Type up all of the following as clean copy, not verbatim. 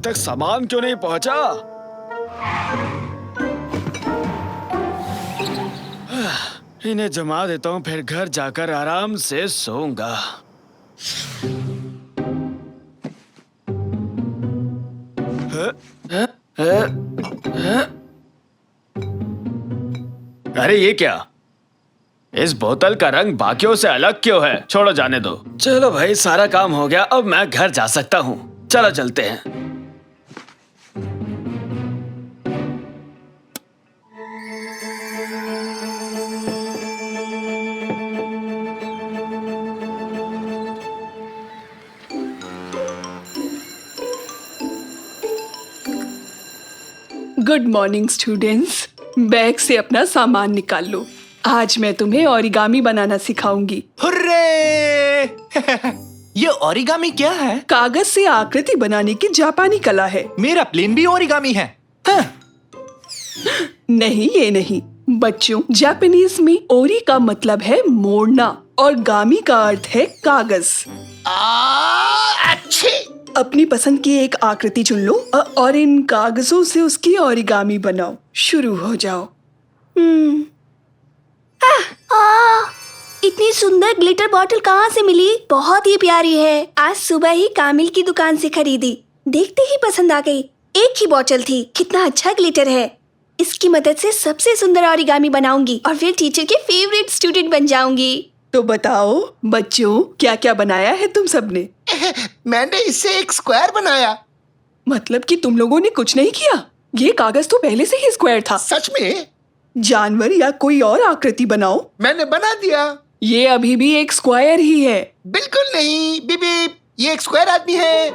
तक सामान क्यों नहीं पहुंचा? इन्हें जमा देता हूँ, फिर घर जाकर आराम से सोऊंगा। अरे ये क्या? इस बोतल का रंग बाकियों से अलग क्यों है? छोड़ो, जाने दो। चलो भाई, सारा काम हो गया, अब मैं घर जा सकता हूँ। चलो चलते हैं। गुड मॉर्निंग स्टूडेंट्स, बैग से अपना सामान निकाल लो। आज मैं तुम्हें ओरिगामी बनाना सिखाऊंगी। हुर्रे! ये ओरिगामी क्या है? कागज से आकृति बनाने की जापानी कला है। मेरा प्लेन भी ओरिगामी है। हाँ। नहीं, ये नहीं बच्चों, जापानीज में ओरी का मतलब है मोड़ना और गामी का अर्थ है कागज। अच्छी। अपनी पसंद की एक आकृति चुन लो और इन कागजों से उसकी ओरिगामी बनाओ। शुरू हो जाओ। इतनी सुंदर ग्लिटर बॉटल कहाँ से मिली? बहुत ही प्यारी है। आज सुबह ही कामिल की दुकान से खरीदी। देखते ही पसंद आ गई। एक ही बॉटल थी। कितना अच्छा ग्लिटर है। इसकी मदद से सबसे सुंदर ओरिगामी बनाऊंगी और फिर टीचर के फेवरेट स्टूडेंट बन जाऊंगी। तो बताओ बच्चों, क्या क्या बनाया है तुम सबने? मैंने इससे एक स्क्वायर बनाया। मतलब कि तुम लोगों ने कुछ नहीं किया? ये कागज तो पहले से ही स्क्वायर था। सच में? जानवर या कोई और आकृति बनाओ। मैंने बना दिया। ये अभी भी एक स्क्वायर ही है। बिल्कुल नहीं बीबी, ये एक स्क्वायर आदमी है।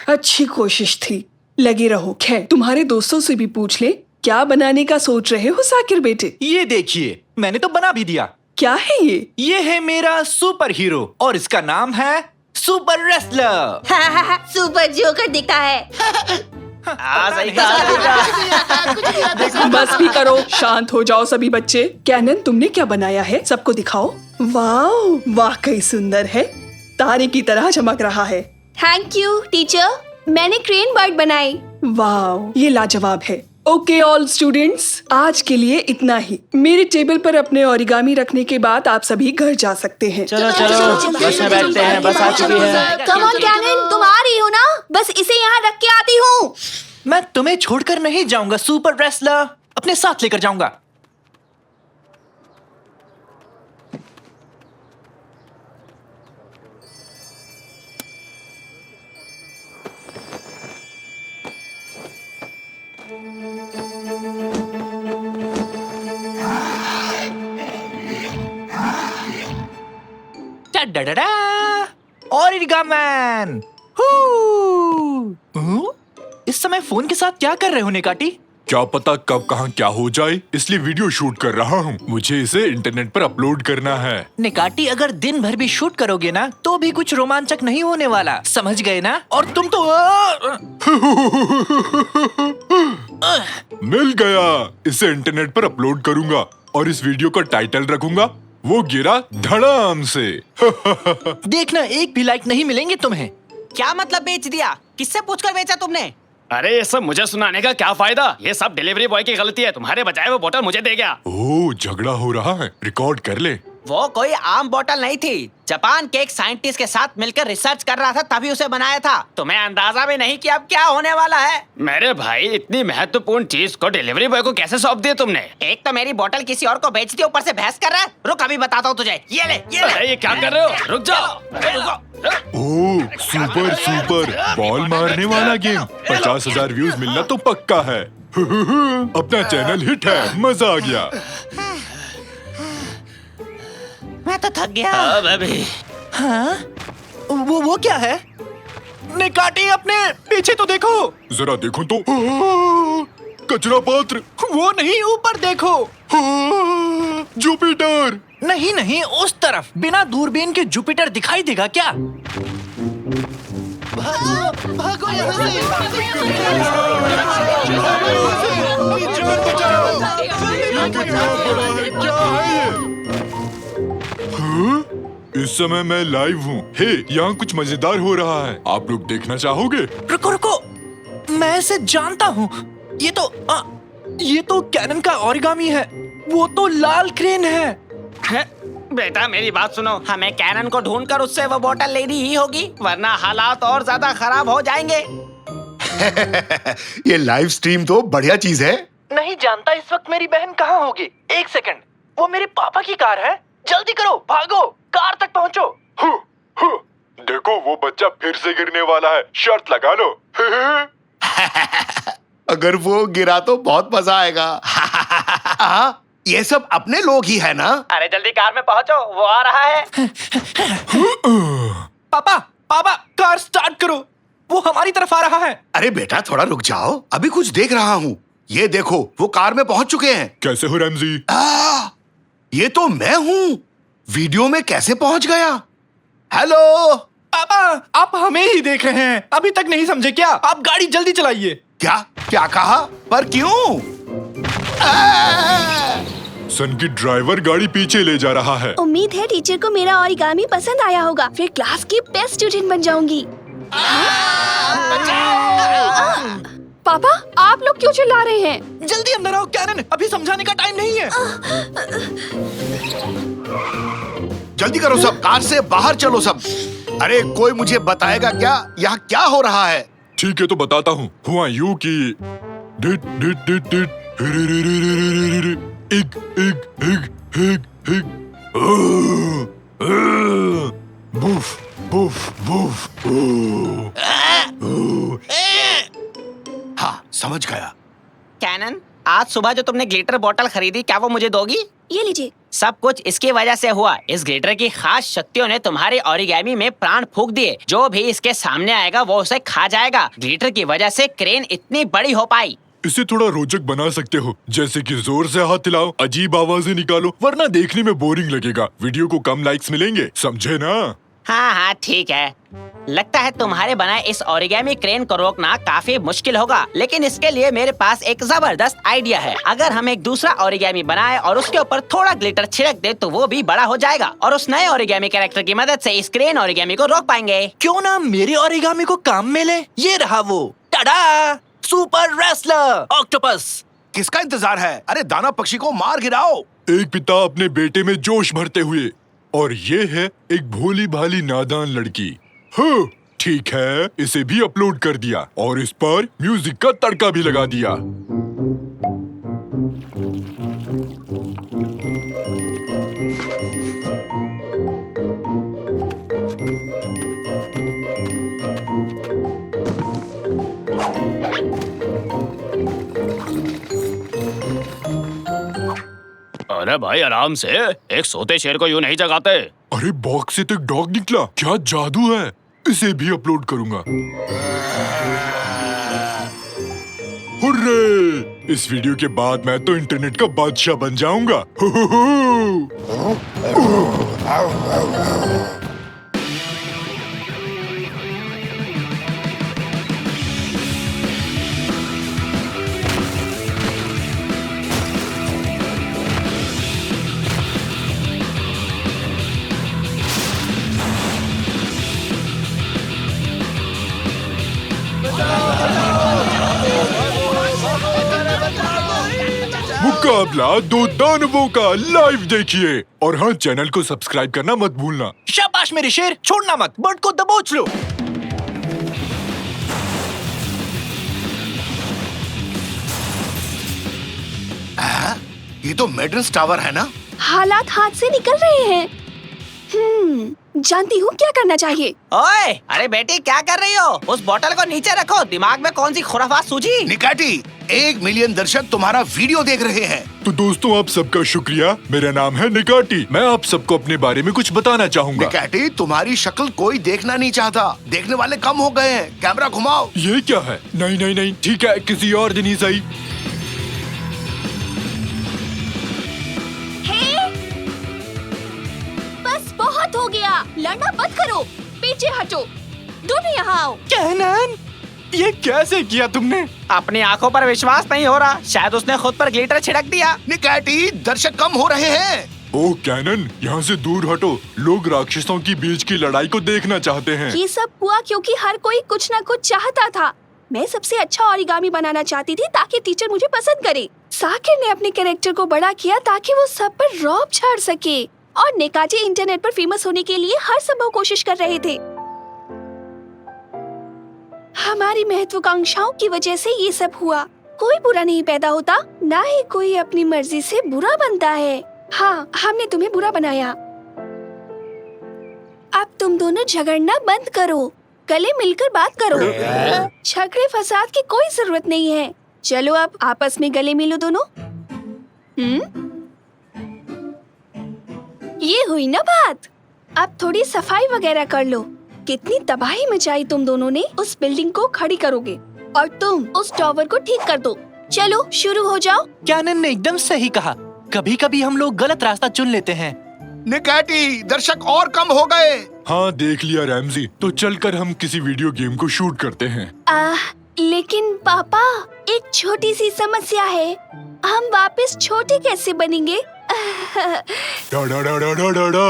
अच्छी कोशिश थी। लगे रहो। खैर, तुम्हारे दोस्तों से भी पूछ ले, क्या बनाने का सोच रहे हो साकिर बेटे? ये देखिए, मैंने तो बना भी दिया। क्या है ये? ये है मेरा सुपर हीरो और इसका नाम है सुपर रेसलर। सुपर जोकर दिखता है। बस भी करो, शांत हो जाओ सभी बच्चे। कैनन, तुमने क्या बनाया है? सबको दिखाओ। वाह, वाकई सुंदर है। तारे की तरह चमक रहा है। Thank you teacher. मैंने क्रेन बर्ड बनाई। वाह, ये लाजवाब है। ओके ऑल स्टूडेंट्स, आज के लिए इतना ही। मेरे टेबल पर अपने ओरिगामी रखने के बाद आप सभी घर जा सकते हैं। चलो बस में बैठते हैं, बस आ चुकी है। कम ऑन कैनन, तुम आ रही हो ना? बस इसे यहाँ रख के आती हूँ। मैं तुम्हें छोड़कर नहीं जाऊंगा सुपर रेसलर, अपने साथ लेकर जाऊंगा। ओरिगामैन! इस समय फोन के साथ क्या कर रहे हो नेकाटी? क्या पता कब कहाँ क्या हो जाए, इसलिए वीडियो शूट कर रहा हूँ। मुझे इसे इंटरनेट पर अपलोड करना है। नेकाटी, अगर दिन भर भी शूट करोगे ना तो भी कुछ रोमांचक नहीं होने वाला, समझ गए ना? और तुम तो मिल गया। इसे इंटरनेट पर अपलोड करूंगा और इस वीडियो का टाइटल रखूंगा वो गिरा धड़ाम से। देखना, एक भी लाइक नहीं मिलेंगे तुम्हें। क्या मतलब बेच दिया? किससे पूछकर बेचा तुमने? अरे ये सब मुझे सुनाने का क्या फायदा? ये सब डिलीवरी बॉय की गलती है। तुम्हारे बजाय वो बोतल मुझे दे गया। ओह, झगड़ा हो रहा है, रिकॉर्ड कर ले। वो कोई आम बोतल नहीं थी। जापान के एक साइंटिस्ट के साथ मिलकर रिसर्च कर रहा था, तभी उसे बनाया था। तुम्हें अंदाजा भी नहीं कि अब क्या होने वाला है। मेरे भाई, इतनी महत्वपूर्ण चीज को डिलीवरी बॉय को कैसे सौंप दिया तुमने? एक तो मेरी बोतल किसी और को बेच दी, ऊपर से बहस कर रहा है। रुक, अभी बताता हूँ तुझे। ये ले, ये ले। अरे ये क्या कर रहे हो? रुक जाओ। अरे रुको। ओह, सुपर सुपर बॉल मारने वाला गेम। 50,000 व्यूज मिलना तो पक्का है। अपना चैनल हिट है, मजा आ गया। मैं तो थक गया। अभी हाँ? वो क्या है? नेकाटी, अपने पीछे तो देखो। जरा देखो तो। कचरा पात्र। वो नहीं, ऊपर देखो। जुपिटर। नहीं नहीं, उस तरफ। बिना दूरबीन के जुपिटर दिखाई देगा क्या? भागो यहाँ से। क्या है ये? हाँ? इस समय मैं लाइव हूँ। हे, यहाँ कुछ मजेदार हो रहा है। आप लोग देखना चाहोगे? रुको रुको, मैं इसे जानता हूँ। ये तो कैनन का ओरिगामी है। वो तो लाल क्रेन है। बेटा मेरी बात सुनो, हमें कैनन को ढूंढकर उससे वो बोतल लेनी ही होगी, वरना हालात और ज्यादा खराब हो जाएंगे। ये लाइव स्ट्रीम तो बढ़िया चीज है। नहीं जानता इस वक्त मेरी बहन कहाँ होगी। एक सेकंड, वो मेरे पापा की कार है। जल्दी करो, भागो, कार तक पहुँचो। देखो वो बच्चा फिर से गिरने वाला है, शर्त लगा लो। अगर वो गिरा तो बहुत मजा आएगा। ये सब अपने लोग ही है ना? अरे जल्दी कार में पहुंचो, वो आ रहा है। पापा, पापा, कार स्टार्ट करो, वो हमारी तरफ आ रहा है। अरे बेटा थोड़ा रुक जाओ, अभी कुछ देख रहा हूँ। ये देखो वो कार में पहुंच चुके हैं। कैसे हो रैमजी? ये तो मैं हूँ। वीडियो में कैसे पहुंच गया? हेलो पापा, आप हमें ही देख रहे हैं, अभी तक नहीं समझे क्या? आप गाड़ी जल्दी चलाइए। क्या क्या कहा? पर क्यों? सन की ड्राइवर गाड़ी पीछे ले जा रहा है। उम्मीद है टीचर को मेरा ओरिगामी पसंद आया होगा, फिर क्लास की बेस्ट स्टूडेंट बन जाऊंगी। पापा, आप लोग क्यों चिल्ला रहे हैं? जल्दी अंदर आओ कैनन, अभी समझाने का टाइम नहीं है। जल्दी करो सब, कार से बाहर चलो सब। अरे कोई मुझे बताएगा क्या यहाँ क्या हो रहा है? ठीक है तो बताता हूँ। हुआ यूं कि डिट डिट डिट डिट इग इग इग इग इग बुफ बुफ बुफ। हाँ समझ गया। कैनन, आज सुबह जो तुमने ग्लिटर बोतल खरीदी, क्या वो मुझे दोगी? ये लीजिए। सब कुछ इसकी वजह से हुआ। इस ग्लिटर की खास शक्तियों ने तुम्हारे ओरिगामी में प्राण फूंक दिए। जो भी इसके सामने आएगा वो उसे खा जाएगा। ग्लिटर की वजह से क्रेन इतनी बड़ी हो पाई। इसे थोड़ा रोचक बना सकते हो, जैसे कि जोर से हाथ हिलाओ, अजीब आवाजें निकालो, वरना देखने में बोरिंग लगेगा। वीडियो को कम लाइक्स मिलेंगे, समझे ना? हाँ हाँ ठीक है। लगता है तुम्हारे बनाए इस ओरिगामी क्रेन को रोकना काफी मुश्किल होगा, लेकिन इसके लिए मेरे पास एक जबरदस्त आइडिया है। अगर हम एक दूसरा ओरिगामी बनाए और उसके ऊपर थोड़ा ग्लिटर छिड़क दे तो वो भी बड़ा हो जाएगा और उस नए ओरिगामी कैरेक्टर की मदद से इस क्रेन ओरिगामी को रोक पाएंगे। क्यों ना मेरे ओरिगामी को काम में ले। ये रहा वो, टाडा, सुपर रेसलर ऑक्टोपस। किसका इंतजार है? अरे दाना पक्षी को मार गिराओ। एक पिता अपने बेटे में जोश भरते हुए, और ये है एक भोली भाली नादान लड़की। हाँ, ठीक है, इसे भी अपलोड कर दिया और इस पर म्यूजिक का तड़का भी लगा दिया। अरे भाई आराम से, एक सोते शेर को यूं नहीं जगाते। अरे बॉक्स से तो एक डॉग निकला, क्या जादू है। इसे भी अपलोड करूंगा। हुर्रे! इस वीडियो के बाद मैं तो इंटरनेट का बादशाह बन जाऊंगा। मुकाबला दो दानवों का लाइव देखिए, और हाँ, चैनल को सब्सक्राइब करना मत भूलना। शाबाश मेरे शेर, छोड़ना मत, बर्ड को दबोच लो। ये तो मेड्रस टावर है ना? हालात हाथ से निकल रहे हैं। जानती हूँ क्या करना चाहिए। ओए, अरे बेटी क्या कर रही हो? उस बोतल को नीचे रखो। दिमाग में कौन सी खुराफात सूझी? निकाटी, 1 मिलियन दर्शक तुम्हारा वीडियो देख रहे हैं। तो दोस्तों आप सबका शुक्रिया। मेरा नाम है निकाटी। मैं आप सबको अपने बारे में कुछ बताना चाहूंगा। निकाटी, तुम्हारी शक्ल कोई देखना नहीं चाहता। देखने वाले कम हो गए हैं। कैमरा घुमाओ। ये क्या है? नहीं नहीं नहीं, ठीक है, किसी और दिन ही सही। बस बहुत हो गया, लड़ना बंद करो, पीछे हटो, दोनों यहाँ आओ। कैनन, ये कैसे किया तुमने? अपनी आंखों पर विश्वास नहीं हो रहा। शायद उसने खुद पर ग्लिटर छिड़क दिया। निकाटी, दर्शक कम हो रहे हैं। ओह कैनन, यहाँ से दूर हटो। लोग राक्षसों की बीच की लड़ाई को देखना चाहते हैं। ये सब हुआ क्योंकि हर कोई कुछ न कुछ चाहता था। मैं सबसे अच्छा ओरिगामी बनाना चाहती थी ताकि टीचर मुझे पसंद करे। साकिर ने अपने कैरेक्टर को बड़ा किया ताकि वो सब पर रौब झाड़ सके, और नेकाजी इंटरनेट पर फेमस होने के लिए हर संभव कोशिश कर रहे थे। हमारी महत्वाकांक्षाओं की वजह से ये सब हुआ। कोई बुरा नहीं पैदा होता, ना ही कोई अपनी मर्जी से बुरा बनता है। हाँ, हमने तुम्हें बुरा बनाया। अब तुम दोनों झगड़ना बंद करो, गले मिलकर बात करो। झगड़े फसाद की कोई जरूरत नहीं है। चलो अब आपस में गले मिलो दोनों। ये हुई ना बात। अब थोड़ी सफाई वगैरह कर लो। कितनी तबाही मचाई तुम दोनों ने। उस बिल्डिंग को खड़ी करोगे और तुम उस टावर को ठीक कर दो। चलो शुरू हो जाओ। कैनन ने एकदम सही कहा। कभी कभी हम लोग गलत रास्ता चुन लेते हैं। निकैटी, दर्शक और कम हो गए। हाँ देख लिया रैमजी, तो चलकर हम किसी वीडियो गेम को शूट करते हैं। लेकिन पापा, एक छोटी सी समस्या है। हम वापस छोटे कैसे बनेंगे? डा डा डा डा डा डा डा।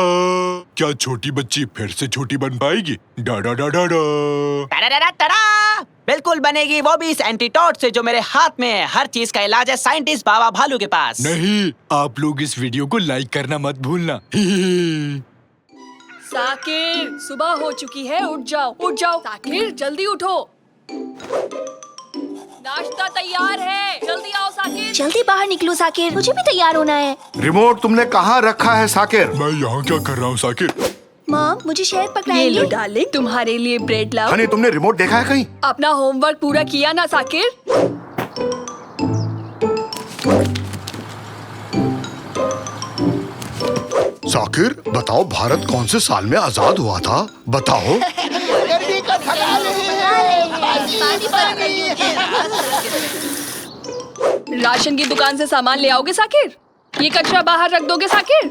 क्या छोटी बच्ची फिर से छोटी बन पाएगी? डा डा डा डा डा। टड़ा! बिल्कुल बनेगी, वो भी इस एंटीडोट से जो मेरे हाथ में है। हर चीज का इलाज है साइंटिस्ट बाबा भालू के पास। नहीं, आप लोग इस वीडियो को लाइक करना मत भूलना। साकिर, सुबह हो चुकी है, उठ जाओ, उठ जाओ। साकिर, जल्दी उठो। नाश्ता तैयार है, जल्दी आओ साकिर। जल्दी बाहर निकलो साकिर, मुझे भी तैयार होना है। रिमोट तुमने कहाँ रखा है साकिर? मैं यहाँ क्या कर रहा हूँ साकिर? मॉम, मुझे शहद ये पकड़ाएंगे? लो डार्लिंग, तुम्हारे लिए ब्रेड लाओ। हनी, तुमने रिमोट देखा है कहीं? अपना होमवर्क पूरा किया ना साकिर? साकिर, बताओ भारत कौन से साल में आजाद हुआ था? बताओ। राशन की दुकान से सामान ले आओगे साकिर? ये कचरा बाहर रख दोगे साकिर?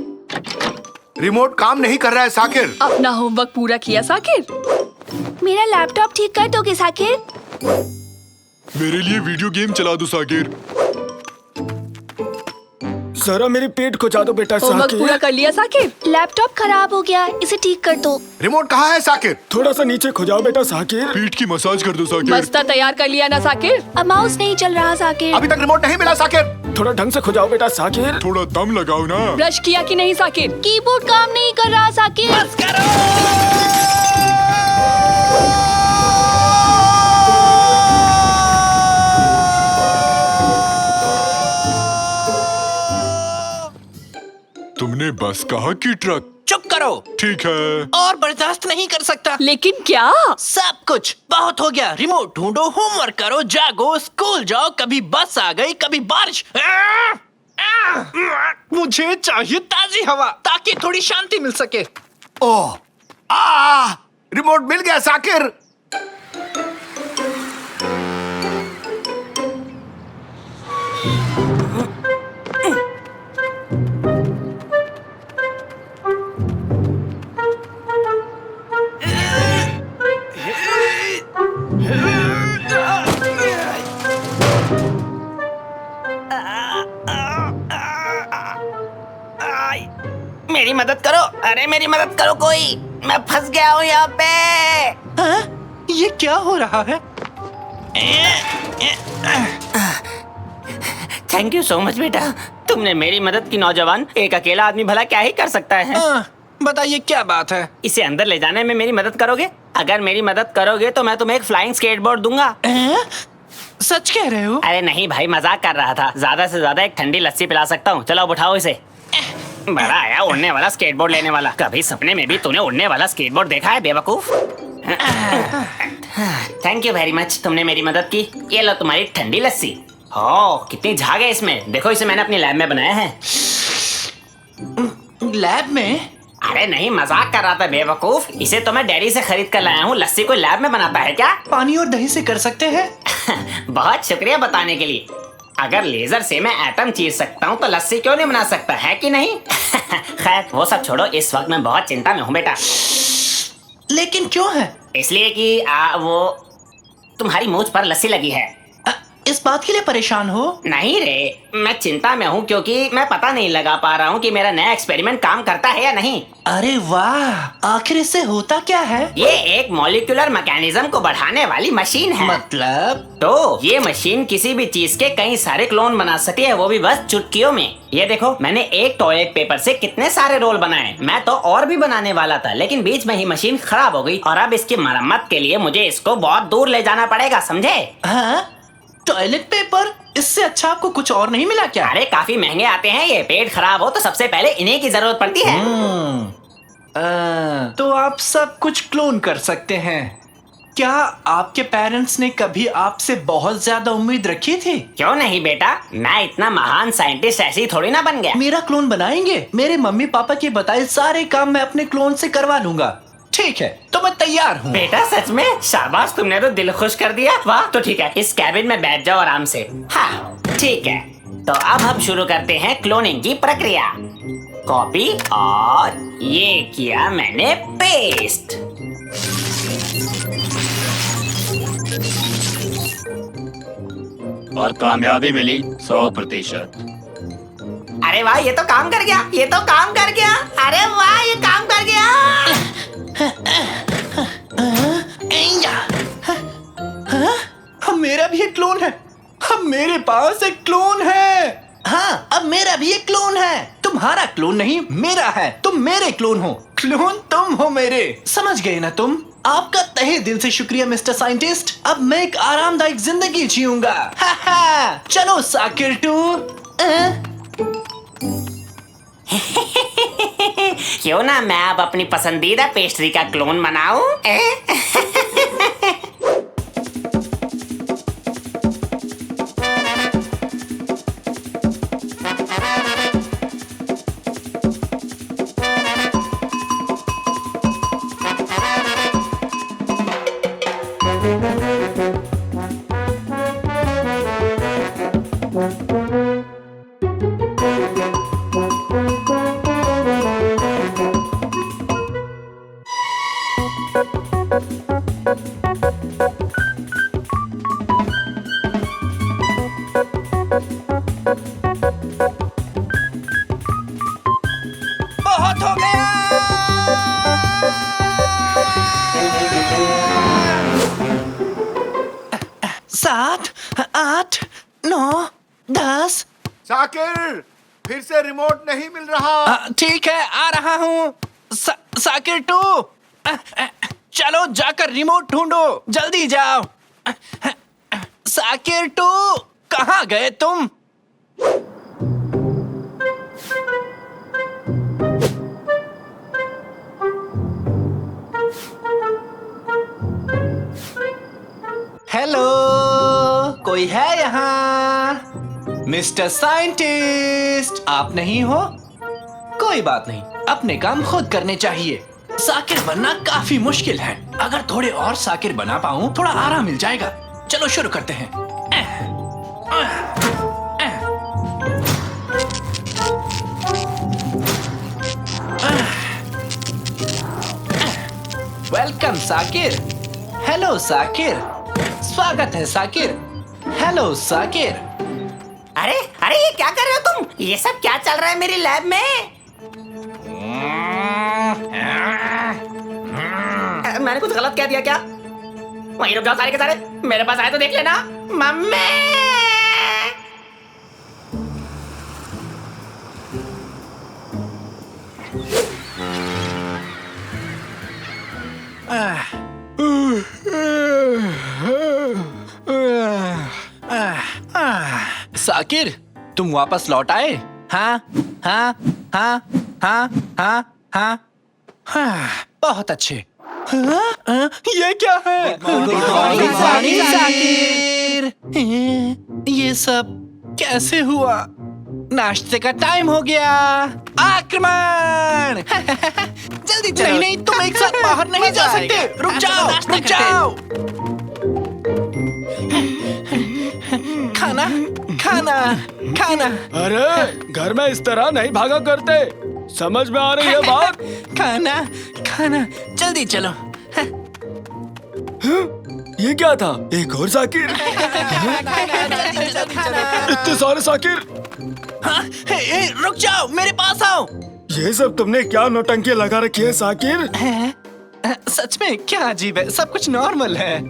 रिमोट काम नहीं कर रहा है साकिर। अपना होमवर्क पूरा किया साकिर? मेरा लैपटॉप ठीक कर दोगे साकिर? मेरे लिए वीडियो गेम चला दो साकिर। जरा मेरी पेट को जा दो बेटा होमवर्क पूरा कर लिया साकिर? लैपटॉप खराब हो गया, इसे ठीक कर दो। रिमोट कहाँ है साकिर? थोड़ा सा नीचे खो जाओ बेटा साकिर। पीठ की मसाज कर दो साकिर। बस्ता तैयार कर लिया ना साकिर? अब माउस नहीं चल रहा साकिर। अभी तक रिमोट नहीं मिला साकिर। थोड़ा ढंग से खो जाओ बेटा साकिर। थोड़ा दम लगाओ ना। ब्रश किया कि नहीं साकिर? कीबोर्ड काम नहीं कर रहा साकिर। तुमने बस कहा कि ट्रक? चुप करो। ठीक है। और बर्दाश्त नहीं कर सकता। लेकिन क्या? सब कुछ बहुत हो गया। रिमोट ढूंढो, होमवर्क करो, जागो, स्कूल जाओ। कभी बस आ गई, कभी बारिश। मुझे चाहिए ताजी हवा ताकि थोड़ी शांति मिल सके। ओह, रिमोट मिल गया साकिर। मेरी मदद करो, अरे मेरी मदद करो कोई, मैं फंस गया हूँ यहाँ पे। ये क्या हो रहा है? थैंक यू सो मच बेटा, तुमने मेरी मदद की। नौजवान, एक अकेला आदमी भला क्या ही कर सकता है। बताइए क्या बात है? इसे अंदर ले जाने में मेरी मदद करोगे? अगर मेरी मदद करोगे तो मैं तुम्हें एक फ्लाइंग स्केटबोर्ड दूंगा। सच कह रहे हो? अरे नहीं भाई, मजाक कर रहा था। ज्यादा से ज्यादा एक ठंडी लस्सी पिला सकता हूँ। चलो अब उठाओ इसे। बड़ा आया उड़ने वाला स्केटबोर्ड लेने वाला। कभी सपने में भी तूने उड़ने वाला स्केटबोर्ड देखा है बेवकूफ? थैंक यू वेरी मच, तुमने मेरी मदद की। ये लो तुम्हारी ठंडी लस्सी। ओह, कितनी झाग है इसमें। देखो, इसे मैंने अपनी लैब में बनाया है। लैब में? अरे नहीं, मजाक कर रहा था बेवकूफ। इसे तो मैं डेयरी से खरीद कर लाया हूँ। लस्सी कोई लैब में बनाता है क्या? पानी और दही से कर सकते हैं। बहुत शुक्रिया बताने के लिए। अगर लेजर से मैं एटम चीर सकता हूँ तो लस्सी क्यों नहीं बना सकता, है कि नहीं? खैर वो सब छोड़ो, इस वक्त मैं बहुत चिंता में हूँ बेटा। लेकिन क्यों है? इसलिए कि वो तुम्हारी मूंछ पर लस्सी लगी है। इस बात के लिए परेशान हो? नहीं रे, मैं चिंता में हूँ क्योंकि मैं पता नहीं लगा पा रहा हूँ कि मेरा नया एक्सपेरिमेंट काम करता है या नहीं। अरे वाह, आखिर इससे होता क्या है? ये एक मॉलिक्यूलर मैकेनिज्म को बढ़ाने वाली मशीन है। मतलब? तो ये मशीन किसी भी चीज के कई सारे क्लोन बना सकती है, वो भी बस चुटकियों में। ये देखो, मैंने एक टॉयलेट पेपर से कितने सारे रोल बनाए। मैं तो और भी बनाने वाला था, लेकिन बीच में ही मशीन खराब हो गई और अब इसकी मरम्मत के लिए मुझे इसको बहुत दूर ले जाना पड़ेगा, समझे? हाँ? Toilet paper? इससे अच्छा आपको कुछ और नहीं मिला क्या? अरे काफी महंगे आते हैं ये। पेट खराब हो तो सबसे पहले इन्हीं की जरूरत पड़ती है। तो आप सब कुछ क्लोन कर सकते हैं। क्या आपके पेरेंट्स ने कभी आपसे बहुत ज्यादा उम्मीद रखी थी? क्यों नहीं बेटा, मैं इतना महान साइंटिस्ट ऐसे ही थोड़ी ना बन गया। मेरा क्लोन बनाएंगे? मेरे मम्मी पापा के बताए सारे काम मैं अपने क्लोन से करवा लूंगा। ठीक है, तो मैं तैयार हूँ। बेटा सच में शाबाश, तुमने तो दिल खुश कर दिया। वाह, तो ठीक है, इस कैबिन में बैठ जाओ आराम से। हाँ ठीक है, तो अब हम शुरू करते हैं क्लोनिंग की प्रक्रिया। कॉपी और ये किया मैंने पेस्ट। और कामयाबी मिली 100%। अरे वाह, ये तो काम कर गया, ये तो काम कर गया। अरे वाह, ये काम कर गया। हाँ, मेरा भी एक क्लोन है। अब मेरे पास एक क्लोन है। हाँ, अब मेरा भी एक क्लोन है। तुम्हारा क्लोन नहीं, मेरा है। तुम मेरे क्लोन हो, क्लोन तुम हो मेरे। समझ गए ना तुम? आपका तहे दिल से शुक्रिया मिस्टर साइंटिस्ट। अब मैं एक आरामदायक जिंदगी जीऊंगा। चलो साकिर टू। क्यों ना मैं अब अपनी पसंदीदा पेस्ट्री का क्लोन बनाऊं? बहुत हो गया। 7, 8, 9, 10। साकिर, फिर से रिमोट नहीं मिल रहा। ठीक है, आ रहा हूँ। साकिर टू, चलो जाकर रिमोट ढूंढो, जल्दी जाओ। साकिर टू, कहाँ गए तुम? हेलो, कोई है यहाँ? मिस्टर साइंटिस्ट, आप नहीं हो? कोई बात नहीं, अपने काम खुद करने चाहिए। साकिर बनना काफी मुश्किल है। अगर थोड़े और साकिर बना पाऊं, थोड़ा आराम मिल जाएगा। चलो शुरू करते हैं। वेलकम साकिर। हेलो साकिर, स्वागत है साकिर। हेलो साकिर। अरे अरे, ये क्या कर रहे हो तुम? ये सब क्या चल रहा है मेरी लैब में? मैंने कुछ गलत कह दिया क्या? वहीं रुक जाओ सारे के सारे, मेरे पास आए तो देख लेना। मम्मी! साकिर, तुम वापस लौट आए? हाँ हाँ हाँ हाँ हाँ हाँ हाँ, बहुत अच्छे। ये क्या है? साकिर, ये सब कैसे हुआ? नाश्ते का टाइम हो गया। आक्रमण! जल्दी चलो। नहीं, तुम एक साथ बाहर नहीं जा सकते। रुक जाओ, रुक जाओ। खाना, खाना, खाना। अरे घर में इस तरह नहीं भागा करते, समझ में आ रही है बात? खाना, खाना, जल्दी चलो। ये क्या था? एक और साकिर? इतने सारे साकिर? हाँ, रुक जाओ, मेरे पास आओ। ये सब तुमने क्या नौटंकी लगा रखी है साकिर? सच में क्या अजीब है, सब कुछ नॉर्मल है।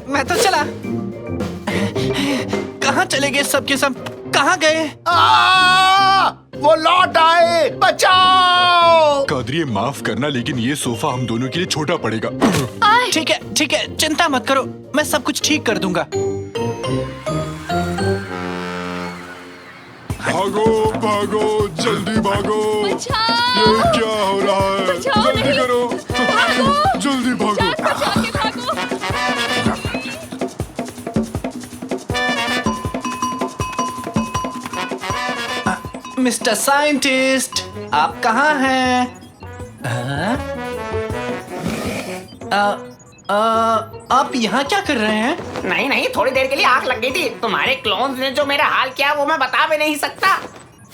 मैं तो चला। कहाँ चले गए सब के सब? कहाँ गए? वो लौट आए, बचाओ। कादरी माफ करना, लेकिन ये सोफा हम दोनों के लिए छोटा पड़ेगा। ठीक है, चिंता मत करो, मैं सब कुछ ठीक कर दूंगा। भागो भागो, जल्दी भागो। बचाओ! ये क्या हो रहा है? बचाओ जल्दी नहीं। करो, जल्दी भागो। बचा के भागो। मिस्टर साइंटिस्ट, आप कहाँ हैं? हाँ? आप यहाँ क्या कर रहे हैं? नहीं, थोड़ी देर के लिए आग लग गई थी। तुम्हारे क्लोन्स ने जो मेरा हाल किया वो मैं बता भी नहीं सकता।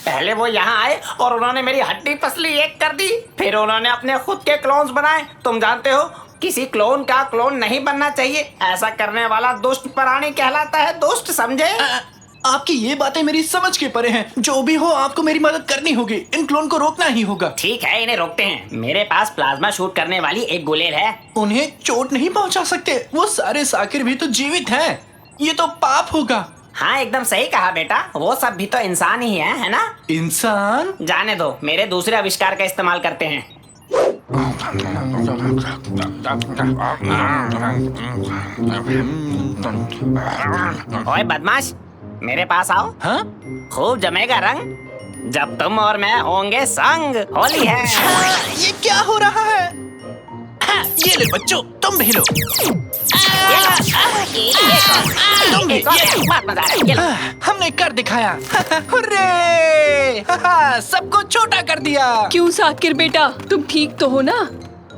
पहले वो यहाँ आए और उन्होंने मेरी हड्डी पसली एक कर दी, फिर उन्होंने अपने खुद के क्लोन्स बनाए। तुम जानते हो, किसी क्लोन का क्लोन नहीं बनना चाहिए। ऐसा करने वाला दुष्ट प्राणी कहलाता है, दुष्ट, समझे? आपकी ये बातें मेरी समझ के परे हैं। जो भी हो, आपको मेरी मदद करनी होगी। इन क्लोन को रोकना ही होगा। ठीक है, इन्हें रोकते हैं। मेरे पास प्लाज्मा शूट करने वाली एक गुलेल है। उन्हें चोट नहीं पहुंचा सकते, वो सारे साकिर भी तो जीवित हैं। ये तो पाप होगा। हाँ, एकदम सही कहा बेटा, वो सब भी तो इंसान ही है ना? इंसान? जाने दो, मेरे दूसरे आविष्कार का इस्तेमाल करते हैं। ओए बदमाश, मेरे पास आओ। हाँ? खूब जमेगा रंग जब तुम और मैं होंगे संग। होली है। ये क्या हो रहा है? हाँ, ये ले बच्चों, तुम भी लो। तुम भी, बहुत मजा आ रहा है, ये लो। हमने कर दिखाया। हुर्रे! सबको छोटा कर दिया। क्यों साकिर बेटा, तुम ठीक तो हो ना?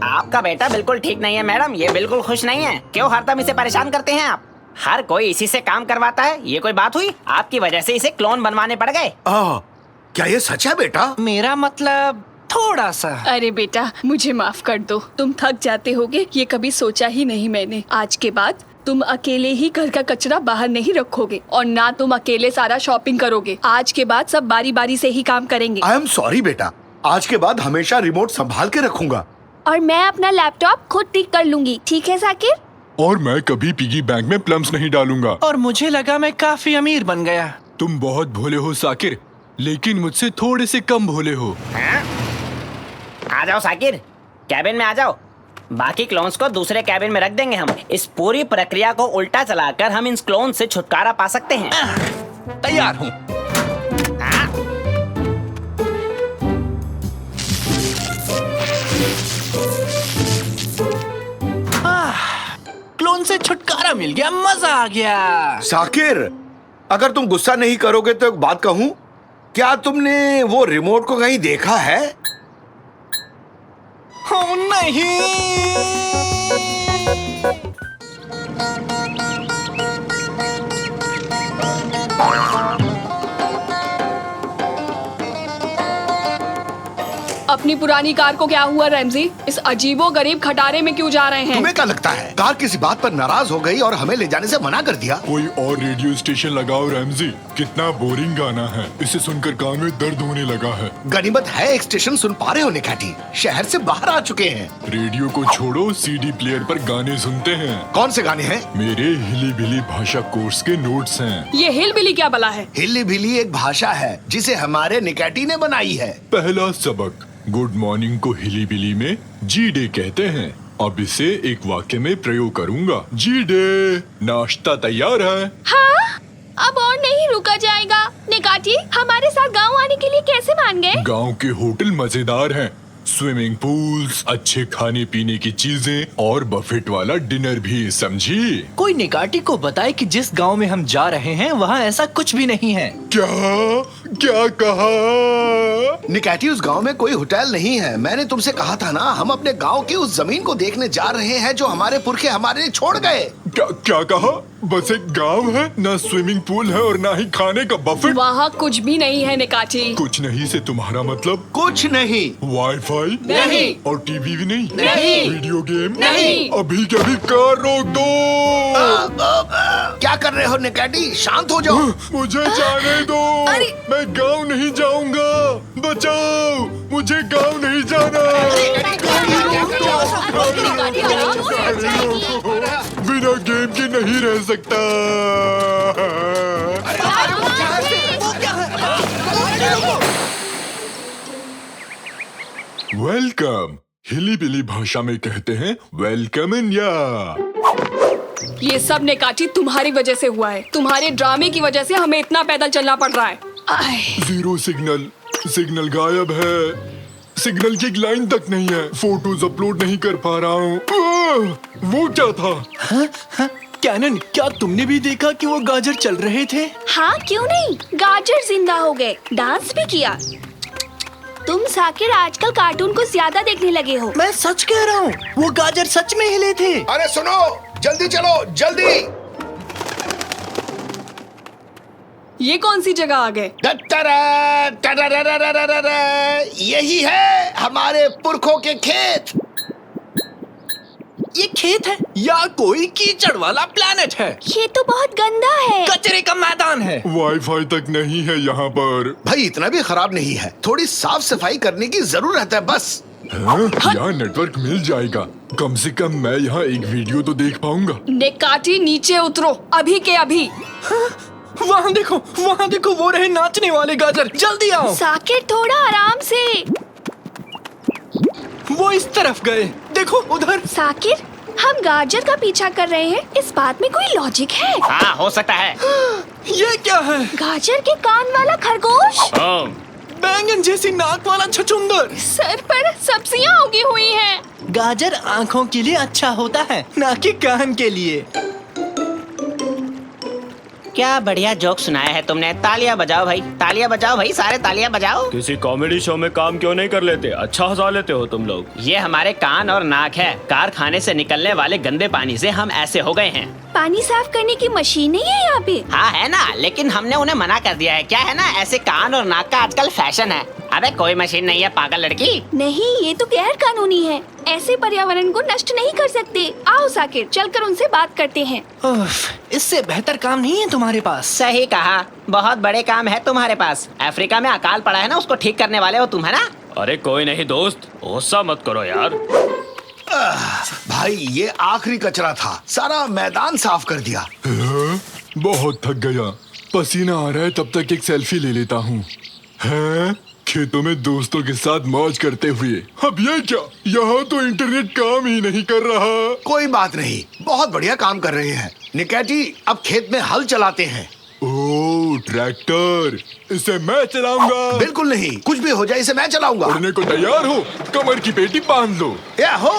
आपका बेटा बिल्कुल ठीक नहीं है मैडम, ये बिल्कुल खुश नहीं है। क्यों हरदम इसे परेशान करते हैं आप? हर कोई इसी से काम करवाता है, ये कोई बात हुई? आपकी वजह से इसे क्लोन बनवाने पड़ गए। क्या ये सच है बेटा? मेरा मतलब थोड़ा सा। अरे बेटा, मुझे माफ कर दो। तुम थक जाते होगे, ये कभी सोचा ही नहीं मैंने। आज के बाद तुम अकेले ही घर का कचरा बाहर नहीं रखोगे और ना तुम अकेले सारा शॉपिंग करोगे। आज के बाद सब बारी बारी से ही काम करेंगे। आई एम सॉरी बेटा, आज के बाद हमेशा रिमोट संभाल के रखूंगा। और मैं अपना लैपटॉप खुद ठीक कर लूंगी, ठीक है साकिर? और मैं कभी पिगी बैंक में प्लम्स नहीं डालूंगा। और मुझे लगा मैं काफी अमीर बन गया। तुम बहुत भोले हो साकिर, लेकिन मुझसे थोड़े से कम भोले हो। आ जाओ साकिर, कैबिन में आ जाओ। बाकी क्लोन्स को दूसरे कैबिन में रख देंगे हम। इस पूरी प्रक्रिया को उल्टा चलाकर हम इन क्लोन से छुटकारा पा सकते हैं। तैयार हूँ। क्लोन से छुटकारा मिल गया, मजा आ गया। साकिर, अगर तुम गुस्सा नहीं करोगे तो एक बात कहूं, क्या तुमने वो रिमोट को कहीं देखा है? Oh, नहीं। अपनी पुरानी कार को क्या हुआ रैमजी? इस अजीबो गरीब खटारे में क्यों जा रहे हैं? तुम्हें क्या लगता है कार किसी बात पर नाराज हो गई और हमें ले जाने से मना कर दिया? कोई और रेडियो स्टेशन लगाओ रैमजी, कितना बोरिंग गाना है। इसे सुनकर कान में दर्द होने लगा है। गनीमत है एक स्टेशन सुन पा रहे हो निकाटी, शहर से बाहर आ चुके हैं। रेडियो को छोड़ो, सीडी प्लेयर पर गाने सुनते हैं। कौन से गाने हैं? मेरे हिली भिली भाषा कोर्स के नोट्स हैं। ये हिलबिली क्या बला है? हिली भिली एक भाषा है जिसे हमारे निकाटी ने बनाई है। पहला सबक, गुड मॉर्निंग को हिली बिली में जी डे कहते हैं। अब इसे एक वाक्य में प्रयोग करूंगा। जी डे, नाश्ता तैयार है? हाँ, अब और नहीं रुका जाएगा। निकाटी हमारे साथ गांव आने के लिए कैसे मान गए? गांव के होटल मजेदार हैं। स्विमिंग पूल्स, अच्छे खाने पीने की चीजें और बफेट वाला डिनर भी, समझी? कोई निकाटी को बताए कि जिस गांव में हम जा रहे हैं वहाँ ऐसा कुछ भी नहीं है। क्या क्या कहा? निकाटी, उस गांव में कोई होटल नहीं है। मैंने तुमसे कहा था ना, हम अपने गांव की उस जमीन को देखने जा रहे हैं जो हमारे पुरखे हमारे लिए छोड़ गए। क्या क्या कहा? बस एक गांव है, ना स्विमिंग पूल है और ना ही खाने का बफेट। वहाँ कुछ भी नहीं है निकाची। कुछ नहीं से तुम्हारा मतलब? कुछ नहीं। वाईफाई नहीं। और टीवी भी नहीं? नहीं। वीडियो गेम नहीं। अभी के अभी कार रोक दो। क्या कर रहे हो निकैटी? शांत हो जाओ। मुझे जाने दो। मैं गांव नहीं जाऊंगा। बचाओ, मुझे गांव नहीं जाना। बिना गेम के नहीं रह सकता। वेलकम हिली बिली भाषा में कहते हैं वेलकम इंडिया। ये सब निकाची तुम्हारी वजह से हुआ है। तुम्हारे ड्रामे की वजह से हमें इतना पैदल चलना पड़ रहा है। जीरो सिग्नल गायब है। सिग्नल की एक लाइन तक नहीं है। फोटोज अपलोड नहीं कर पा रहा हूँ। वो क्या था? कैनन, क्या तुमने भी देखा कि वो गाजर चल रहे थे? हाँ क्यों नहीं, गाजर जिंदा हो गए, डांस भी किया। तुम साकिर आजकल कार्टून को ज्यादा देखने लगे हो। मैं सच कह रहा हूँ, वो गाजर सच में हिले थे। अरे सुनो, जल्दी चलो, जल्दी। ये कौन सी जगह आ गए? यही है हमारे पुरखों के खेत। ये खेत है या कोई कीचड़ वाला प्लेनेट है? ये तो बहुत गंदा है। कचरे का मैदान है। वाईफाई तक नहीं है यहाँ पर। भाई इतना भी खराब नहीं है, थोड़ी साफ सफाई करने की जरूरत है बस। यहाँ नेटवर्क मिल जाएगा। कम से कम मैं यहाँ एक वीडियो तो देख पाऊंगा। निकाची नीचे उतरो, अभी के अभी। वहाँ देखो वो रहे नाचने वाले गाजर। जल्दी आओ। साकिर थोड़ा आराम से। वो इस तरफ गए, देखो उधर। साकिर, हम गाजर का पीछा कर रहे हैं, इस बात में कोई लॉजिक है? हाँ हो सकता है। ये क्या है? गाजर के कान वाला खरगोश, बैंगन जैसी नाक वाला छछूंदर। सर पर सब्जियां उगी हुई हैं। गाजर आँखों के लिए अच्छा होता है, ना कि कान के लिए। क्या बढ़िया जोक सुनाया है तुमने। तालियां बजाओ भाई, तालियां बजाओ भाई, सारे तालियां बजाओ। किसी कॉमेडी शो में काम क्यों नहीं कर लेते? अच्छा हंसा लेते हो तुम लोग। ये हमारे कान और नाक है। कारखाने से निकलने वाले गंदे पानी से हम ऐसे हो गए हैं। पानी साफ करने की मशीन नहीं है यहाँ पे? हाँ है ना, लेकिन हमने उन्हें मना कर दिया है। क्या है ना, ऐसे कान और नाक का आजकल फैशन है। अबे कोई मशीन नहीं है पागल लड़की। नहीं, ये तो गैर कानूनी है। ऐसे पर्यावरण को नष्ट नहीं कर सकते। आओ साकिर, चलकर उनसे बात करते हैं। इससे बेहतर काम नहीं है तुम्हारे पास? सही कहा, बहुत बड़े काम है तुम्हारे पास। अफ्रीका में अकाल पड़ा है ना, उसको ठीक करने वाले हो तुम, है ना? अरे कोई नहीं दोस्त, गुस्सा मत करो यार। भाई ये आखिरी कचरा था, सारा मैदान साफ कर दिया। बहुत थक गया, पसीना आ रहा है। तब तक एक सेल्फी ले लेता हूँ। खेतों में दोस्तों के साथ मौज करते हुए। अब ये क्या, यहाँ तो इंटरनेट काम ही नहीं कर रहा। कोई बात नहीं, बहुत बढ़िया काम कर रहे हैं। निकैटी, अब खेत में हल चलाते हैं। ओह ट्रैक्टर, इसे मैं चलाऊंगा। बिल्कुल नहीं, कुछ भी हो जाए इसे मैं चलाऊंगा। उड़ने को तैयार हो? कमर की पेटी बांध लो। याहो,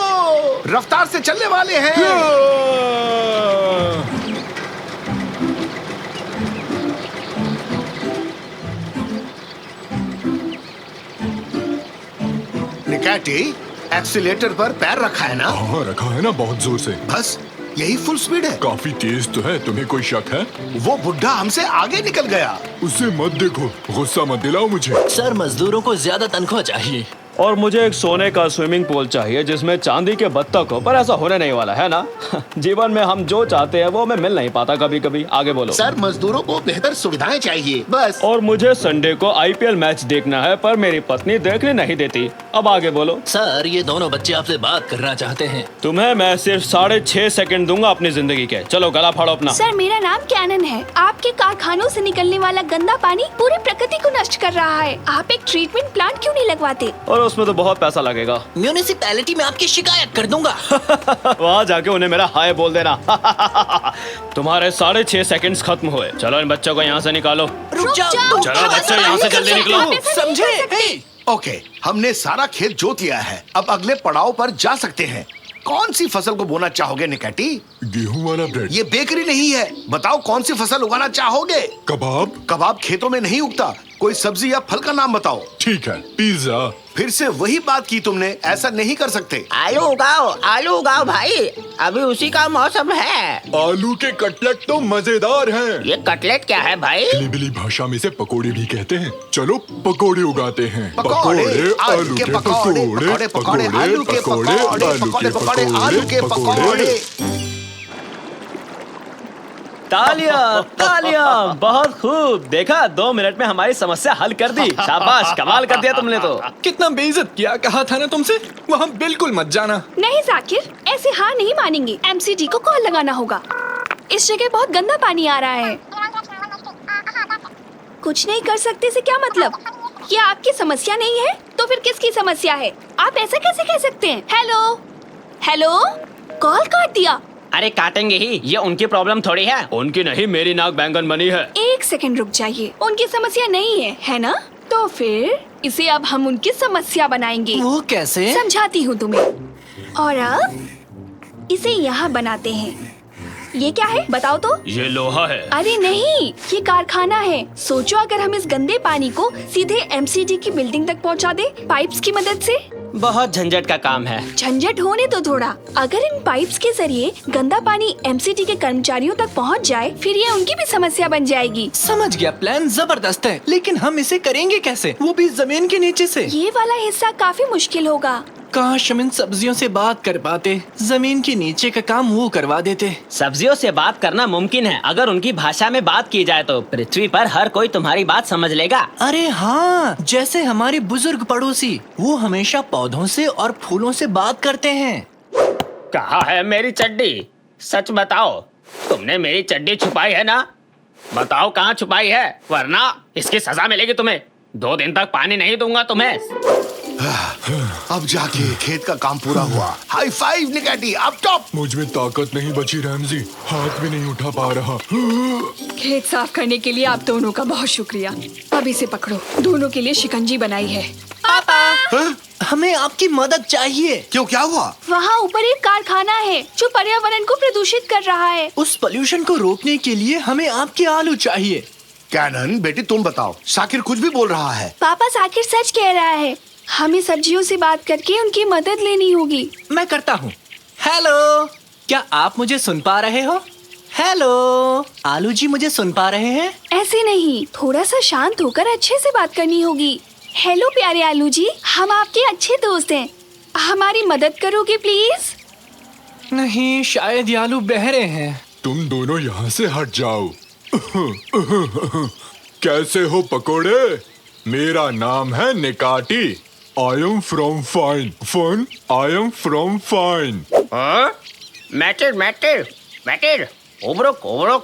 रफ्तार से चलने वाले हैं। निकैटी, एक्सीलेटर पर पैर रखा है ना? हाँ रखा है ना, बहुत जोर से। बस यही फुल स्पीड है। काफी तेज तो है। तुम्हें कोई शक है? वो बुढ़ा हमसे आगे निकल गया। उसे मत देखो, गुस्सा मत दिलाओ मुझे। सर, मजदूरों को ज्यादा तनख्वाह चाहिए। और मुझे एक सोने का स्विमिंग पूल चाहिए जिसमें चांदी के बत्तख हो, पर ऐसा होने नहीं वाला है ना। जीवन में हम जो चाहते हैं वो हमें मिल नहीं पाता कभी कभी। आगे बोलो। सर, मजदूरों को बेहतर सुविधाएं चाहिए, बस। और मुझे संडे को आईपीएल मैच देखना है, पर मेरी पत्नी देखने नहीं देती। अब आगे बोलो। सर, ये दोनों बच्चे आपसे बात करना चाहते हैं। तुम्हें मैं सिर्फ 6.5 सेकंड दूंगा अपनी जिंदगी के। चलो गला फाड़ो अपना। सर, मेरा नाम कैनन है। आपके कारखानों से निकलने वाला गंदा पानी पूरी प्रकृति को नष्ट कर रहा है। आप एक ट्रीटमेंट प्लांट क्यों नहीं लगवाते? और उसमें तो बहुत पैसा लगेगा। म्यूनिसिपैलिटी में आपकी शिकायत कर दूंगा। वहाँ जाके उन्हें मेरा हाय बोल देना। तुम्हारे 6.5 सेकंड्स खत्म हुए। चलो इन बच्चों को यहाँ से निकालो। रुक जाओ। चलो बच्चों, यहाँ से जल्दी निकलो। समझे? ओके, हमने सारा खेत जोत लिया है। अब अगले पड़ाव पर जा सकते हैं। कौन सी फसल को बोना चाहोगे निकैटी? गेहूं वाला ब्रेड। ये बेकरी नहीं है। बताओ कौन सी फसल उगाना चाहोगे? कबाब। कबाब खेतों में नहीं उगता। कोई सब्जी या फल का नाम बताओ। ठीक है, पिज्जा। फिर से वही बात की तुमने। ऐसा नहीं कर सकते। आलू उगाओ भाई, अभी उसी का मौसम है। आलू के कटलेट तो मजेदार हैं। ये कटलेट क्या है भाई? हिलीबिली भाषा में से पकोड़े भी कहते हैं। चलो पकोड़े उगाते हैं। पकोड़े, आलू के पकोड़े, पकोड़े, पकोड़े, आलू के पकोड़े, पकोड़े, पकोड़े, आलू के पकोड़े। तालियां तालियां, बहुत खूब। देखा, 2 मिनट में हमारी समस्या हल कर दी। शाबाश, कमाल कर दिया तुमने तो। कितना बेइज्जत किया। कहा था ना तुमसे, वहाँ बिल्कुल मत जाना। नहीं जाकिर, ऐसे हार नहीं मानेंगे। एमसीडी को कॉल लगाना होगा। इस जगह बहुत गंदा पानी आ रहा है। कुछ नहीं कर सकते से क्या मतलब? ये आपकी समस्या नहीं है तो फिर किसकी समस्या है? आप ऐसा कैसे कह सकते हैं? हेलो हेलो, कॉल काट दिया। अरे काटेंगे ही, ये उनकी प्रॉब्लम थोड़ी है। उनकी नहीं, मेरी नाक बैंगन बनी है। 1 सेकंड रुक जाइए। उनकी समस्या नहीं है ना? तो फिर इसे अब हम उनकी समस्या बनाएंगे। वो कैसे? समझाती हूँ तुम्हें। और अब इसे यहाँ बनाते हैं। ये क्या है बताओ तो? ये लोहा है। अरे नहीं, ये कारखाना है। सोचो अगर हम इस गंदे पानी को सीधे एमसीडी की बिल्डिंग तक पहुँचा दे पाइप्स की मदद से। बहुत झंझट का काम है। झंझट होने तो थोड़ा। अगर इन पाइप्स के जरिए गंदा पानी एमसीडी के कर्मचारियों तक पहुंच जाए, फिर ये उनकी भी समस्या बन जाएगी। समझ गया, प्लान जबरदस्त है, लेकिन हम इसे करेंगे कैसे? वो भी जमीन के नीचे से। ये वाला हिस्सा काफी मुश्किल होगा। काश हम इन सब्जियों से बात कर पाते। जमीन के नीचे का काम वो करवा देते। सब्जियों से बात करना मुमकिन है। अगर उनकी भाषा में बात की जाए तो पृथ्वी पर हर कोई तुम्हारी बात समझ लेगा। अरे हाँ, जैसे हमारे बुजुर्ग पड़ोसी, वो हमेशा पौधों से और फूलों से बात करते हैं। कहाँ है मेरी चड्डी? सच बताओ, तुमने मेरी चड्डी छुपाई है ना? बताओ कहाँ छुपाई है, वरना इसकी सजा मिलेगी तुम्हें। 2 दिन तक पानी नहीं दूंगा तुम्हें। अब जाके खेत का काम पूरा हुआ। हाई फाइव निकैटी, अब टॉप। मुझ में ताकत नहीं बची रैमजी, हाथ भी नहीं उठा पा रहा। खेत साफ करने के लिए आप दोनों का बहुत शुक्रिया। अब इसे पकड़ो, दोनों के लिए शिकंजी बनाई है। पापा, हमें आपकी मदद चाहिए। क्यों, क्या हुआ? वहाँ ऊपर एक कारखाना है जो पर्यावरण को प्रदूषित कर रहा है। उस पोल्यूशन को रोकने के लिए हमें आपके आलू चाहिए। कैनन बेटी तुम बताओ, शाकिर कुछ भी बोल रहा है। पापा, जाकिर सच कह रहा है। हमें सब्जियों से बात करके उनकी मदद लेनी होगी। मैं करता हूँ। हेलो, क्या आप मुझे सुन पा रहे हो? हेलो, आलू जी मुझे सुन पा रहे हैं? ऐसे नहीं, थोड़ा सा शांत होकर अच्छे से बात करनी होगी। हेलो प्यारे आलू जी, हम आपके अच्छे दोस्त हैं। हमारी मदद करोगे प्लीज? नहीं, शायद ये आलू बहरे हैं। तुम दोनों यहाँ से हट जाओ। कैसे हो पकोड़े? मेरा नाम है Nikati. I am from fine. Fun? I am from fine. Matter उबरुक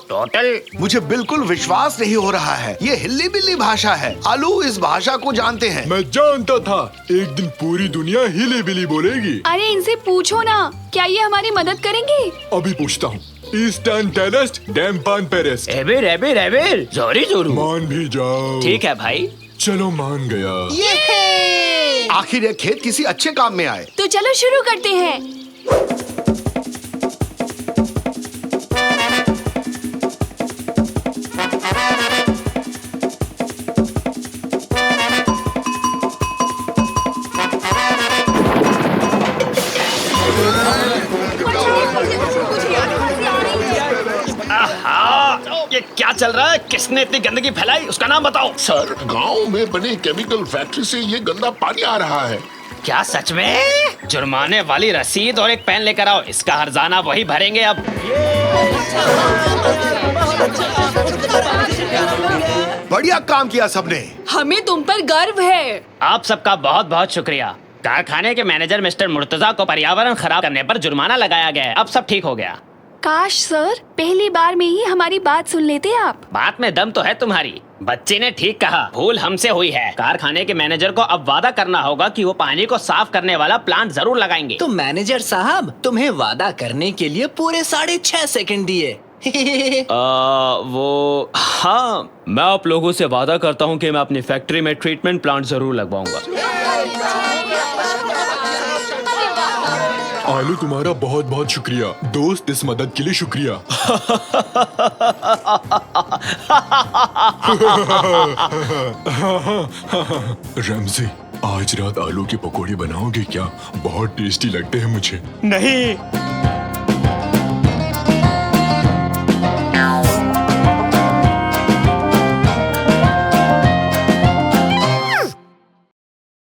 टोटल। मुझे बिल्कुल विश्वास नहीं हो रहा है। ये हिल्ली बिल्ली भाषा है। आलू इस भाषा को जानते हैं। मैं जानता था एक दिन पूरी दुनिया हिली बिली बोलेगी। अरे इनसे पूछो ना, क्या ये हमारी मदद करेंगे? अभी पूछता हूँ। ईस्टर्न टेरेस्ट डैम्पान पेरेस्ट। एबिर जोरी जोरू। मान भी जाओ। ठीक है भाई। चलो मान गया। आखिर ये खेत किसी अच्छे काम में आए। तो चलो शुरू करते हैं। ये क्या चल रहा है? किसने इतनी गंदगी फैलाई, उसका नाम बताओ। सर, गांव में बने केमिकल फैक्ट्री से ये गंदा पानी आ रहा है। क्या सच में? जुर्माने वाली रसीद और एक पेन लेकर आओ, इसका हर्जाना वही भरेंगे अब। बढ़िया काम किया सबने। हमें तुम पर गर्व है। आप सबका बहुत बहुत शुक्रिया। कारखाने के मैनेजर मिस्टर मुर्तजा को पर्यावरण खराब करने पर जुर्माना लगाया गया है। अब सब ठीक हो गया। काश सर, पहली बार में ही हमारी बात सुन लेते आप। बात में दम तो है तुम्हारी। बच्चे ने ठीक कहा, भूल हमसे हुई है। कारखाने के मैनेजर को अब वादा करना होगा कि वो पानी को साफ करने वाला प्लांट जरूर लगाएंगे। तो मैनेजर साहब, तुम्हें वादा करने के लिए पूरे 6.5 सेकंड दिए। हाँ, मैं आप लोगों से वादा करता हूँ कि मैं अपनी फैक्ट्री में ट्रीटमेंट प्लांट जरूर लगवाऊंगा। आलू, तुम्हारा बहुत बहुत शुक्रिया दोस्त, इस मदद के लिए शुक्रिया। रैमजी, आज रात आलू के पकोड़े बनाओगे क्या? बहुत टेस्टी लगते हैं मुझे। नहीं,